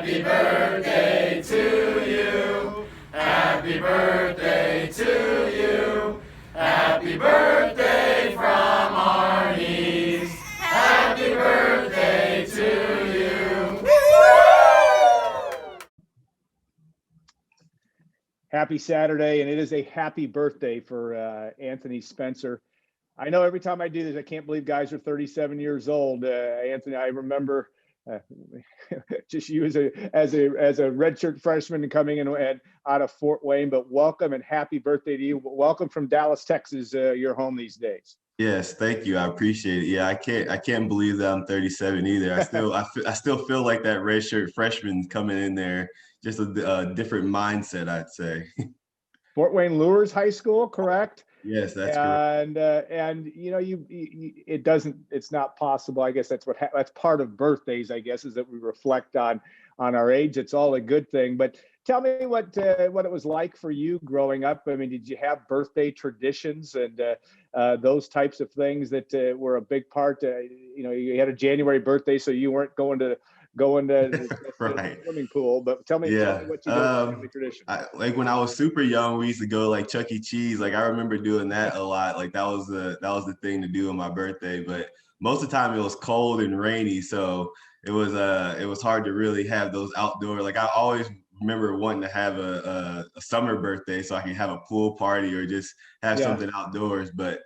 Happy birthday to you. Happy birthday to you. Happy birthday from Arnie's. Happy birthday to you. Happy Saturday, and it is a happy birthday for Anthony Spencer. I know every time I do this, I can't believe guys are 37 years old. Anthony, I remember just you as a redshirt freshman coming in and out of Fort Wayne. But welcome and happy birthday to you. Welcome from Dallas, Texas. Your home these days. Yes, thank you. I appreciate it. Yeah, I can't believe that I'm 37 either. I still feel like that redshirt freshman coming in there, just a different mindset, I'd say. Fort Wayne Lures High School, correct? Yes, that's correct. And you know, it's not possible. I guess that's that's part of birthdays, I guess, is that we reflect on our age. It's all a good thing. But tell me what it was like for you growing up. I mean, did you have birthday traditions and those types of things that were a big part? You know, you had a January birthday, so you weren't going to Right. the swimming pool. But tell me what you did with family tradition. Like when I was super young, we used to go like Chuck E. Cheese. Like I remember doing that a lot. Like that was the thing to do on my birthday. But most of the time it was cold and rainy, so it was hard to really have those outdoor. Like I always remember wanting to have a summer birthday so I can have a pool party or just have something outdoors. But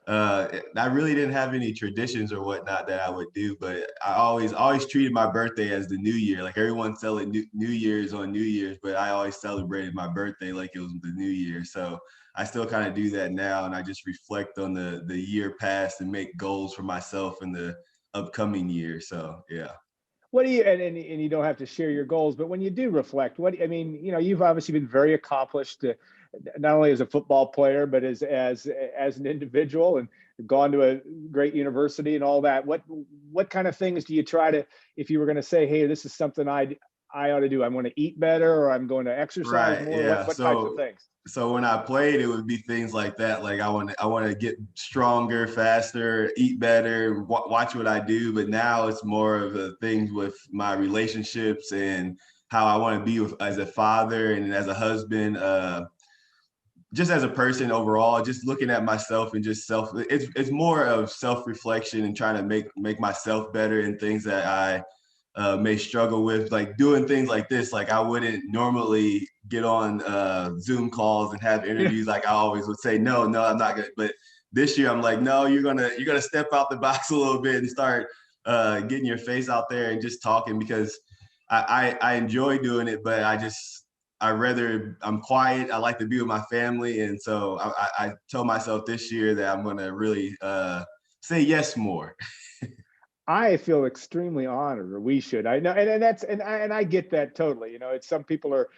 I really didn't have any traditions or whatnot that I would do, but I always treated my birthday as the new year. Like everyone celebrated New Year's on New Year's, but I always celebrated my birthday like it was the new year. So I still kind of do that now, and I just reflect on the year past and make goals for myself in the upcoming year. So yeah. What do you and you don't have to share your goals, but when you do reflect, I mean, you know, you've obviously been very accomplished, not only as a football player, but as an individual, and gone to a great university and all that. What kind of things do you try to, if you were going to say, hey, this is something I ought to do, I'm going to eat better, or I'm going to exercise more? Yeah. What types of things? So when I played, it would be things like that. Like I want to get stronger, faster, eat better, watch what I do. But now it's more of the things with my relationships and how I want to be as a father and as a husband, just as a person overall. Just looking at myself and just it's more of self-reflection and trying to make myself better in things that I may struggle with, like doing things like this. Like I wouldn't normally get on Zoom calls and have interviews. Like I always would say, no, I'm not gonna. But this year I'm like, no, you're gonna step out the box a little bit and start getting your face out there and just talking, because I enjoy doing it, but I'm quiet. I like to be with my family. And so I tell myself this year that I'm gonna really say yes more. I feel extremely honored, or we should. I know, and I get that totally. You know, it's some people are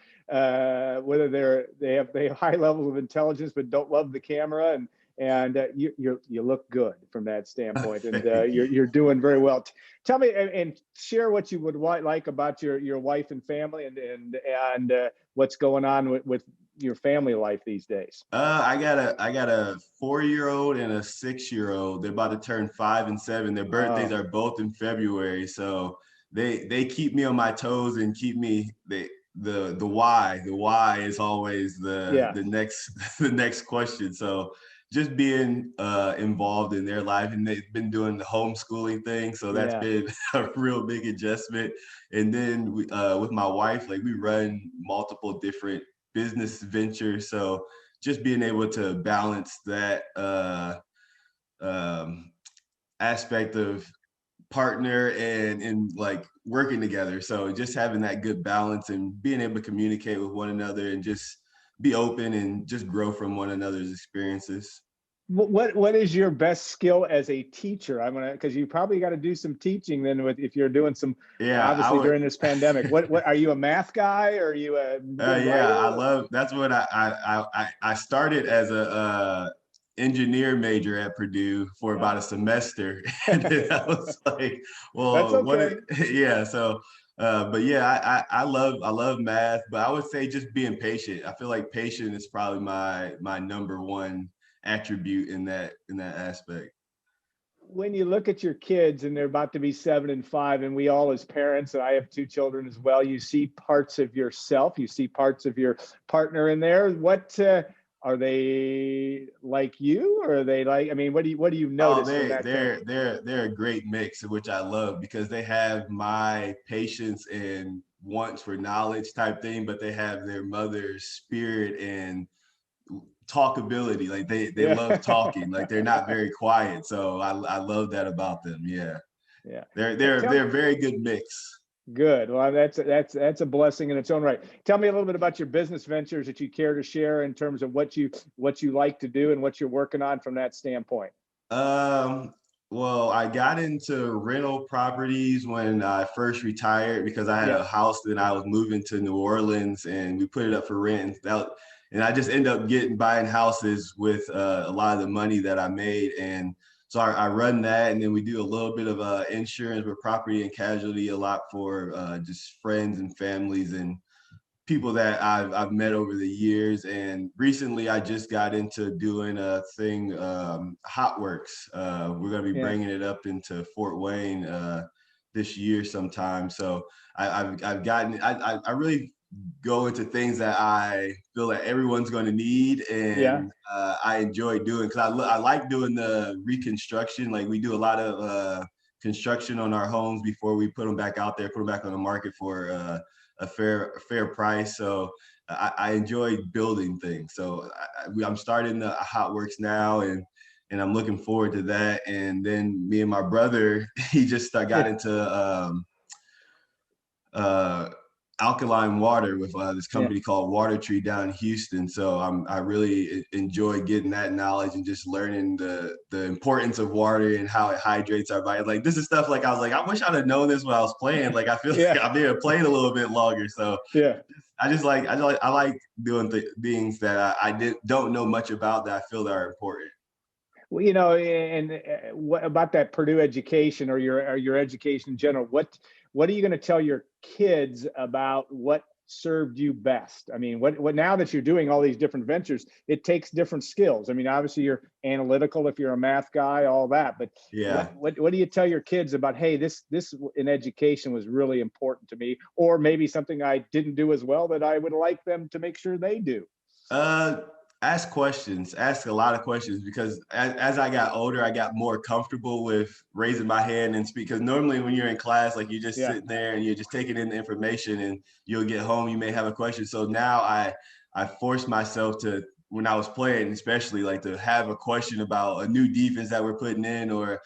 whether they have high levels of intelligence but don't love the camera, and you look good from that standpoint, and you're doing very well. Tell me and share what you would like about your wife and family, and what's going on with your family life these days. I got a 4-year-old and a 6-year-old. They're about to turn 5 and 7. Their birthdays are both in February, so they keep me on my toes and keep me the why is always the next question. So just being involved in their life, and they've been doing the homeschooling thing, so that's been a real big adjustment. And then with my wife, like we run multiple different business ventures, so just being able to balance that aspect of partner and like working together. So just having that good balance and being able to communicate with one another and just be open and just grow from one another's experiences. What is your best skill as a teacher? I'm gonna, because you probably got to do some teaching then if you're doing some obviously during this pandemic. What are you, a math guy, or are you a I love, that's what I started as a engineer major at Purdue for about a semester, and then I was like, well, that's okay. So but yeah, I love math, but I would say just being patient. I feel like patience is probably my number one attribute in that aspect. when you look at your kids and they're about to be 7 and 5, and we all as parents, and I have 2 children as well, you see parts of yourself, you see parts of your partner in there. What are they like you, or are they like? I mean, what do you Oh, notice when that comes? they're a great mix, which I love because they have my patience and wants for knowledge type thing, but they have their mother's spirit and talkability. Like they Yeah. love talking. Like they're not very quiet. So I love that about them. Yeah, Yeah. they're a very good mix. Good. Well, that's a blessing in its own right. Tell me a little bit about your business ventures that you care to share in terms of what you like to do and what you're working on from that standpoint. Um, well, I got into rental properties when I first retired because I had Yeah. a house that I was moving to New Orleans and we put it up for rent. And I just ended up buying houses with a lot of the money that I made. And so I run that, and then we do a little bit of insurance with property and casualty, a lot for just friends and families and people that I've met over the years. And recently I just got into doing a thing, Hot Works. We're going to be Yeah. bringing it up into Fort Wayne this year sometime. So I've gotten, I really go into things that I feel that everyone's going to need. Yeah. And I enjoy doing, because I like doing the reconstruction. Like we do a lot of construction on our homes before we put them back out there, put them back on the market for a fair price. So I enjoy building things. So I'm starting the Hot Works now, and I'm looking forward to that. And then me and my brother, he just got into uh, alkaline water with this Yeah. company called Water Tree down in Houston. So I really enjoy getting that knowledge and just learning the importance of water and how it hydrates our body. Like this is stuff like I was like, I wish I'd have known this when I was playing. Like I feel Yeah. like I've been playing a little bit longer. So Yeah. I like doing things that I don't know much about that I feel that are important. Well, and what about that Purdue education or your education in general? What are you going to tell your kids about what served you best? I mean, what now that you're doing all these different ventures, it takes different skills. I mean, obviously you're analytical if you're a math guy, all that, but Yeah. what do you tell your kids about, hey, this in education was really important to me, or maybe something I didn't do as well that I would like them to make sure they do? Uh, ask a lot of questions, because as I got older, I got more comfortable with raising my hand and speak. Because normally when you're in class, like you're just Yeah. sitting there and you're just taking in the information, and you'll get home, you may have a question. So now I force myself to, when I was playing, especially like to have a question about a new defense that we're putting in, or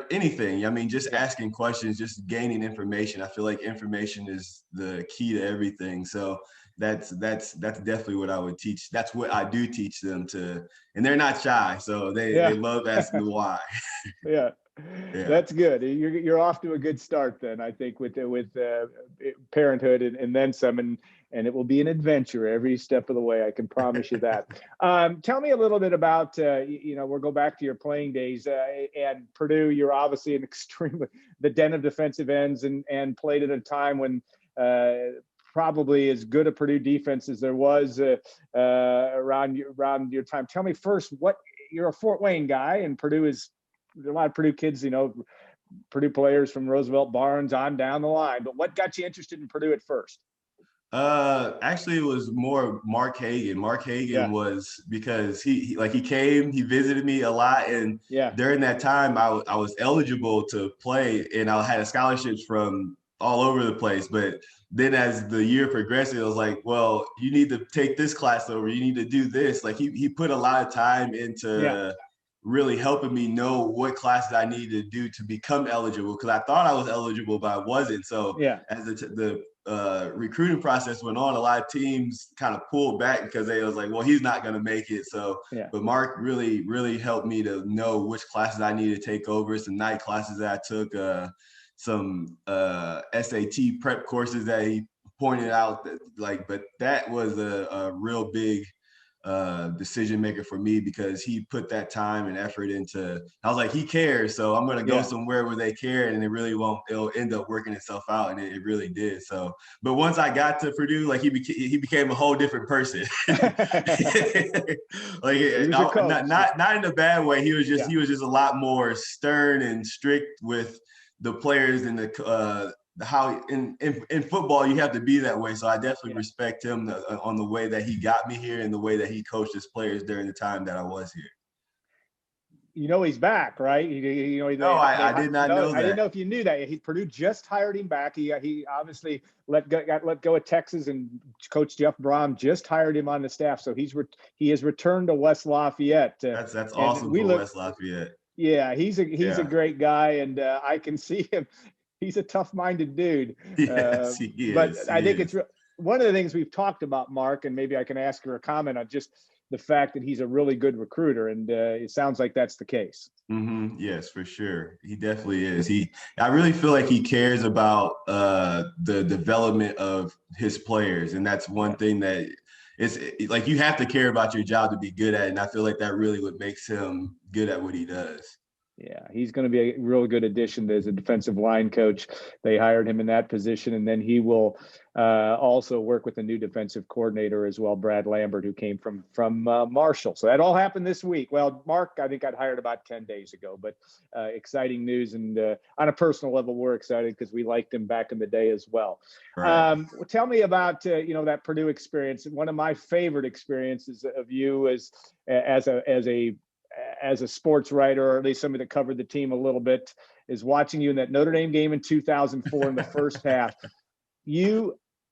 anything. I mean, just Yeah. asking questions, just gaining information. I feel like information is the key to everything. So that's definitely what I would teach. That's what I do teach them to, and they're not shy, so they Yeah. love asking the why. Yeah, Yeah. that's good. You're off to a good start then, I think, with parenthood and then some, and it will be an adventure every step of the way. I can promise you that. Tell me a little bit about we'll go back to your playing days and Purdue. You're obviously an extremely the den of defensive ends and played at a time when. Probably as good a Purdue defense as there was around your time. Tell me first, what you're a Fort Wayne guy, and Purdue is there are a lot of Purdue kids, Purdue players from Roosevelt Barnes on down the line. But what got you interested in Purdue at first? Actually, it was more Mark Hagan. Mark Yeah. Hagan was, because he came, he visited me a lot, and Yeah. during that time, I was eligible to play, and I had scholarships from all over the place. But then as the year progressed, it was like, well, you need to take this class over. You need to do this. Like he put a lot of time Yeah. into really helping me know what classes I needed to do to become eligible, because I thought I was eligible, but I wasn't. So Yeah. as the recruiting process went on, a lot of teams kind of pulled back because they was like, well, he's not going to make it. So, Yeah. but Mark really helped me to know which classes I needed to take over. Some night classes that I took, some SAT prep courses that he pointed out, that but that was a real big decision maker for me because he put that time and effort into. I was like, he cares, so I'm gonna go somewhere where they care, and it'll end up working itself out, and it really did. So, but once I got to Purdue, like he became a whole different person. Like not in a bad way. He was just a lot more stern and strict with the players and how in football you have to be that way. So I definitely respect him on the way that he got me here and the way that he coached his players during the time that I was here. You know he's back, right? I did not know that. I didn't know if you knew that. Purdue just hired him back. He obviously got let go of Texas, and Coach Jeff Brom just hired him on the staff. So he has returned to West Lafayette. That's awesome for West Lafayette. Yeah, he's a great guy, and I can see him. He's a tough-minded dude. Yes, he is. But I think it's one of the things we've talked about, Mark, and maybe I can ask her a comment on just the fact that he's a really good recruiter, and it sounds like that's the case. Mm-hmm. Yes, for sure. He definitely is. I really feel like he cares about the development of his players, and that's one thing that it's like you have to care about your job to be good at it, and I feel like that really what makes him good at what he does. Yeah, he's going to be a real good addition as a defensive line coach. They hired him in that position, and then he will also work with a new defensive coordinator as well, Brad Lambert, who came from Marshall. So that all happened this week. Well, Mark, I think got hired about 10 days ago, but exciting news. And on a personal level, we're excited because we liked him back in the day as well. Right. Tell me about that Purdue experience. One of my favorite experiences of you as a sports writer, or at least somebody that covered the team a little bit, is watching you in that Notre Dame game in 2004 in the first half.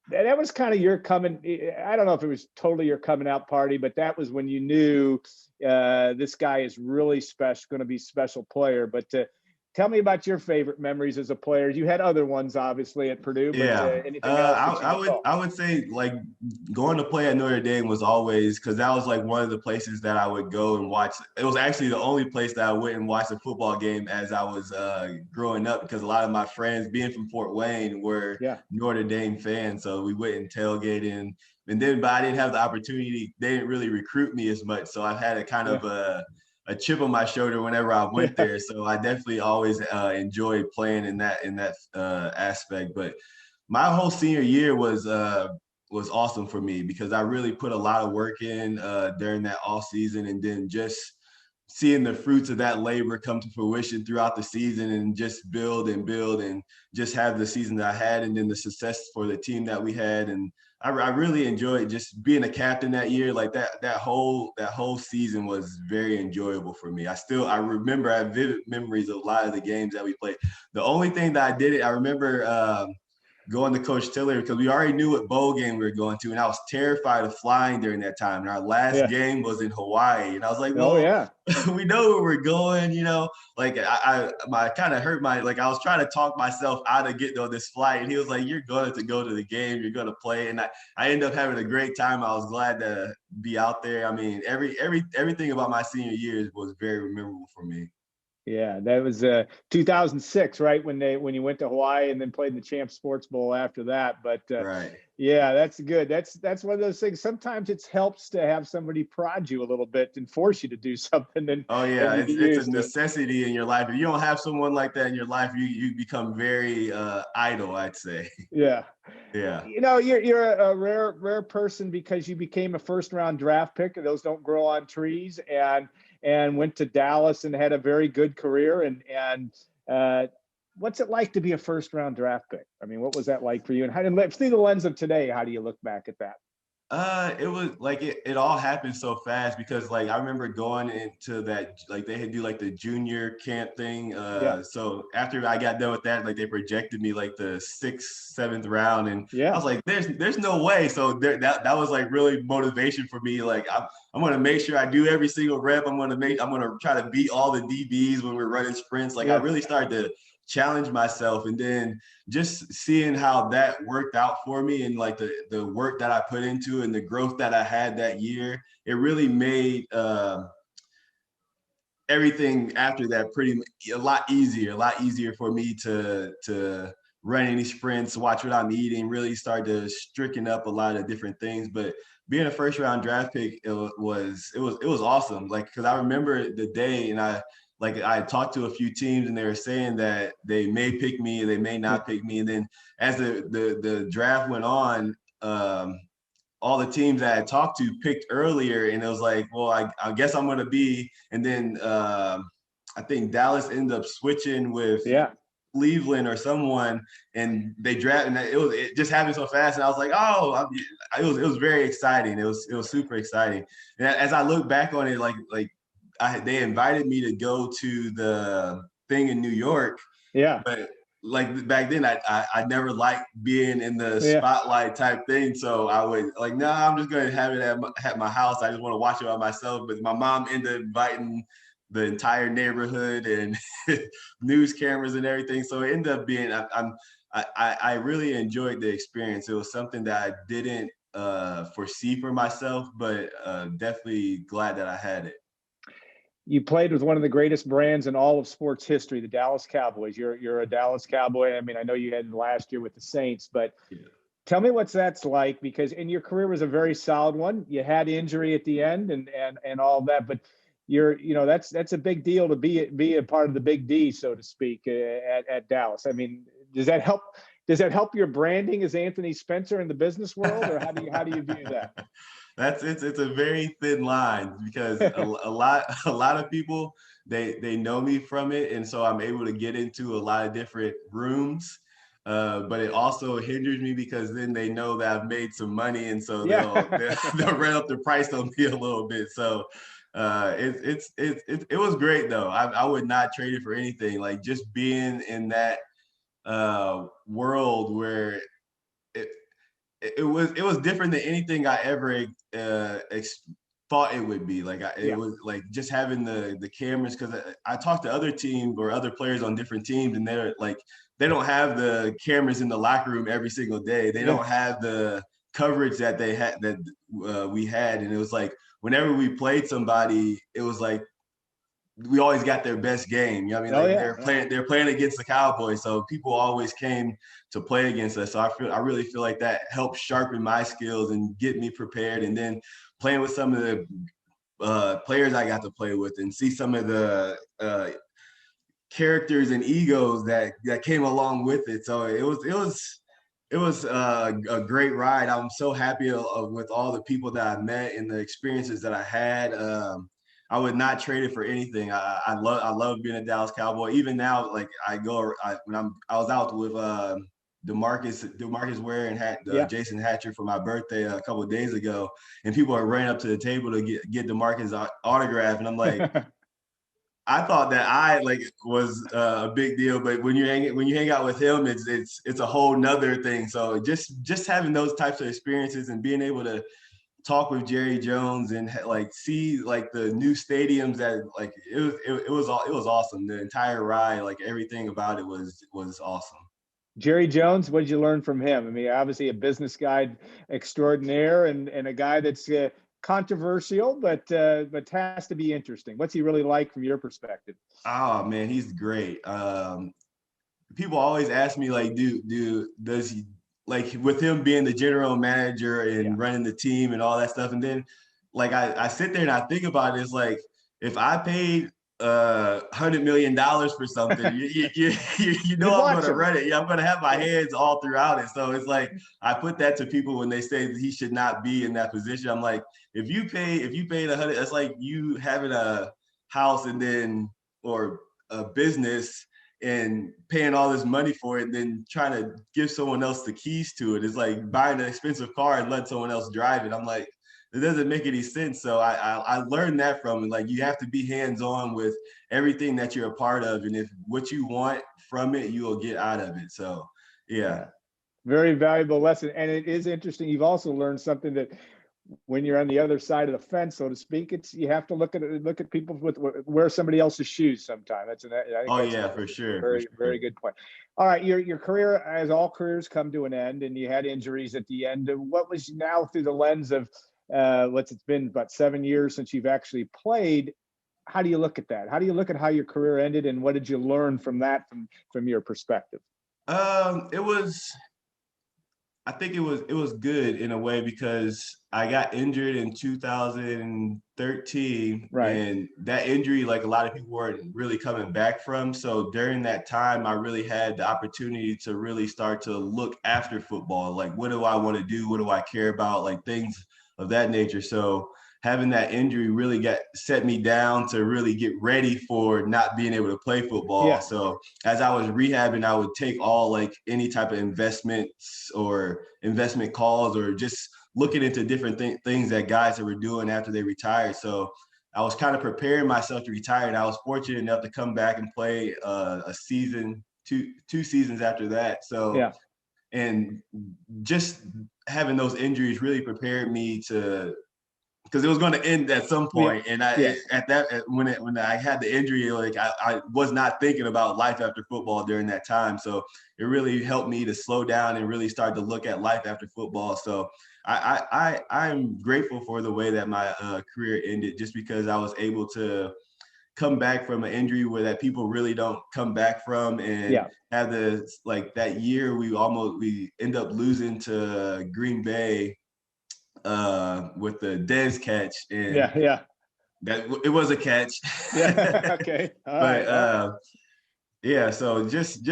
That was kind of your coming. I don't know if it was totally your coming out party, but that was when you knew this guy is really special, going to be a special player. But tell me about your favorite memories as a player. You had other ones, obviously, at Purdue. But, anything else? I would say like going to play at Notre Dame was always, because that was like one of the places that I would go and watch. It was actually the only place that I went and watched a football game as I was growing up, because a lot of my friends, being from Fort Wayne, were Notre Dame fans. So we went and tailgated. But I didn't have the opportunity. They didn't really recruit me as much. So I've had a kind of a chip on my shoulder whenever I went there. So I definitely always enjoyed playing in that aspect. But my whole senior year was awesome for me because I really put a lot of work in during that off season, and then just seeing the fruits of that labor come to fruition throughout the season and just build and just have the season that I had, and then the success for the team that we had. And I really enjoyed just being a captain that year. Like that whole season was very enjoyable for me. I remember I have vivid memories of a lot of the games that we played. The only thing that I remember going to Coach Tiller, because we already knew what bowl game we were going to, and I was terrified of flying during that time. And our last game was in Hawaii, and I was like, well, we know where we're going, Like I kind of hurt I was trying to talk myself out of getting on this flight, and he was like, you're going to go to the game, you're going to play. And I ended up having a great time. I was glad to be out there. I mean, everything about my senior year was very memorable for me. Yeah, that was 2006, right? When you went to Hawaii and then played in the Champs Sports Bowl after that. But right. Yeah, that's good. That's one of those things. Sometimes it helps to have somebody prod you a little bit and force you to do something. It's a necessity in your life. If you don't have someone like that in your life, you become very idle, I'd say. Yeah. Yeah. You're a rare person because you became a first-round draft pick, and those don't grow on trees. And went to Dallas and had a very good career. And what's it like to be a first-round draft pick? I mean, what was that like for you? And through the lens of today, how do you look back at that? It was like it all happened so fast because like I remember going into that, like they had do like the junior camp thing. So after I got done with that, like they projected me like the 6th, 7th round, and I was like, there's no way. So that was like really motivation for me. Like I'm gonna make sure I do every single rep. I'm gonna try to beat all the DBs when we're running sprints. Like I really started to challenge myself, and then just seeing how that worked out for me, and like the work that I put into and the growth that I had that year, it really made everything after that a lot easier for me to run any sprints, watch what I'm eating, really start to stricken up a lot of different things. But being a first round draft pick, it was awesome. Like, cause I remember the day, and I talked to a few teams and they were saying that they may pick me, they may not pick me. And then as the draft went on, all the teams that I talked to picked earlier, and it was like, well, I guess I'm going to be. And then I think Dallas ended up switching with Cleveland or someone, and they drafted. And it just happened so fast, and I was like, oh, it was very exciting. It was super exciting. And as I look back on it, they invited me to go to the thing in New York. Yeah. But like back then, I never liked being in the spotlight type thing. So I would like, nah, I'm just going to have it at my house. I just want to watch it by myself. But my mom ended up inviting the entire neighborhood and news cameras and everything. So it ended up being, I really enjoyed the experience. It was something that I didn't foresee for myself, but definitely glad that I had it. You played with one of the greatest brands in all of sports history, the Dallas Cowboys. You're a Dallas Cowboy. I mean, I know you had last year with the Saints, but tell me what that's like, because your career was a very solid one. You had injury at the end and all that, but that's a big deal to be a part of the big D, so to speak, at Dallas. I mean, does that help your branding as Anthony Spencer in the business world, or how do you view that? It's a very thin line, because a lot of people they know me from it, and so I'm able to get into a lot of different rooms. But it also hinders me, because then they know that I've made some money, and so they'll run up the price on me a little bit. So it was great though. I would not trade it for anything. Like, just being in that world where it was different than anything I ever thought it would be. Like, it was like just having the cameras, because I talked to other teams or other players on different teams, and they're like, they don't have the cameras in the locker room every single day. They don't have the coverage that they had we had, and it was like whenever we played somebody, it was like we always got their best game. You know what I mean? They're playing against the Cowboys, so people always came to play against us. So I really feel like that helped sharpen my skills and get me prepared. And then playing with some of the players I got to play with, and see some of the characters and egos that came along with it. So it was a great ride. I'm so happy with all the people that I met and the experiences that I had. I would not trade it for anything. I love being a Dallas Cowboy. Even now, like I was out with DeMarcus Ware and Jason Hatcher for my birthday a couple of days ago, and people are running up to the table to get DeMarcus' autograph, and I'm like, I thought that I was a big deal, but when you hang out with him, it's a whole nother thing. So just having those types of experiences and being able to talk with Jerry Jones and see the new stadiums that it was awesome. The entire ride, everything about it was awesome. Jerry Jones, what did you learn from him? I mean, obviously a business guy extraordinaire and a guy that's controversial, but has to be interesting. What's he really like from your perspective? Oh man, he's great. People always ask me does he, with him being the general manager and running the team and all that stuff. And then I sit there and I think about it. It's like, if I paid $100 million for something, you know, I'm going to run it. Yeah, I'm going to have my hands all throughout it. So it's like, I put that to people when they say that he should not be in that position. I'm like, if you paid 100, that's like you having a house or a business and paying all this money for it, and then trying to give someone else the keys to it. It's like buying an expensive car and letting someone else drive it. I'm like, it doesn't make any sense. So I learned that from it. You have to be hands-on with everything that you're a part of. And if what you want from it, you will get out of it. So, yeah. Very valuable lesson. And it is interesting. You've also learned something that when you're on the other side of the fence, so to speak, you have to look at people wear somebody else's shoes sometimes. For sure. Very good point. All right, your career, as all careers, come to an end, and you had injuries at the end. What was now through the lens of it's been about 7 years since you've actually played? How do you look at that? How do you look at how your career ended, and what did you learn from that from your perspective? It was. I think it was good in a way because I got injured in 2013, Right. and that injury, like a lot of people weren't really coming back from. So during that time, I really had the opportunity to really start to look after football. Like, what do I want to do? What do I care about? Like things of that nature. So having that injury really got set me down to really get ready for not being able to play football. Yeah. So as I was rehabbing, I would take all like any type of investments or investment calls or just looking into different things that guys that were doing after they retired. So I was kind of preparing myself to retire, and I was fortunate enough to come back and play a season, two seasons after that. So Yeah. and just having those injuries really prepared me to because it was going to end at some Yeah. point. And I Yes. at that when I had the injury, like I was not thinking about life after football during that time. So it really helped me to slow down and really start to look at life after football. So I'm grateful for the way that my career ended, just because I was able to come back from an injury where that people really don't come back from, and Yeah. have the like that year we end up losing to Green Bay with the Dez catch, and Yeah. Yeah. that it was a catch. Yeah. Okay. All But right. Well, yeah, so just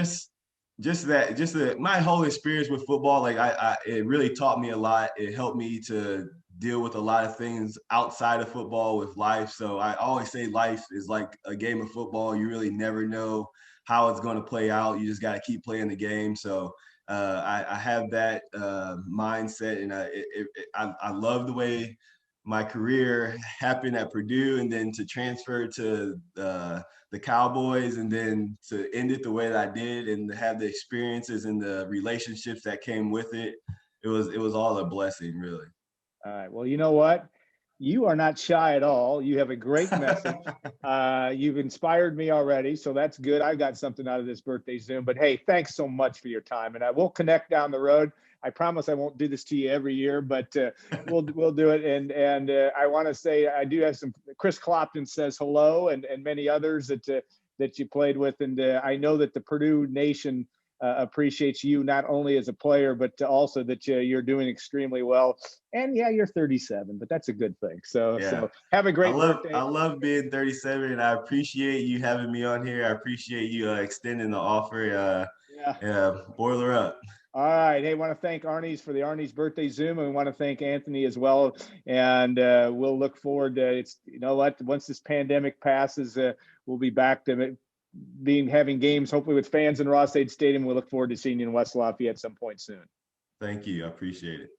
that my whole experience with football, like I it really taught me a lot. It helped me to deal with a lot of things outside of football with life. So I always say life is like a game of football. You really never know how it's going to play out. You just got to keep playing the game. So I have that mindset, and I love the way my career happened at Purdue, and then to transfer to the Cowboys, and then to end it the way that I did, and to have the experiences and the relationships that came with it. It was all a blessing, really. all right. Well, you know what? You are not shy at all. You have a great message. You've inspired me already, so that's good. I got something out of this birthday Zoom. But hey, thanks so much for your time, and I will connect down the road. I promise I won't do this to you every year, but we'll do it. And I want to say I do have some. Chris Clopton says hello, and many others that you played with, and I know that the Purdue Nation appreciates you not only as a player, but also that you're doing extremely well. And yeah, you're 37, but that's a good thing. So Yeah. have a I great love I birthday. love being 37, and I appreciate you having me on here. I appreciate you extending the offer. Yeah. Yeah, boiler up. All right. Hey, want to thank Arnie's for the Arnie's birthday Zoom, and we want to thank Anthony as well. And we'll look forward to it's you know what once this pandemic passes, we'll be back to having games hopefully with fans in Ross-Ade Stadium. We look forward to seeing you in West Lafayette at some point soon. Thank you. I appreciate it.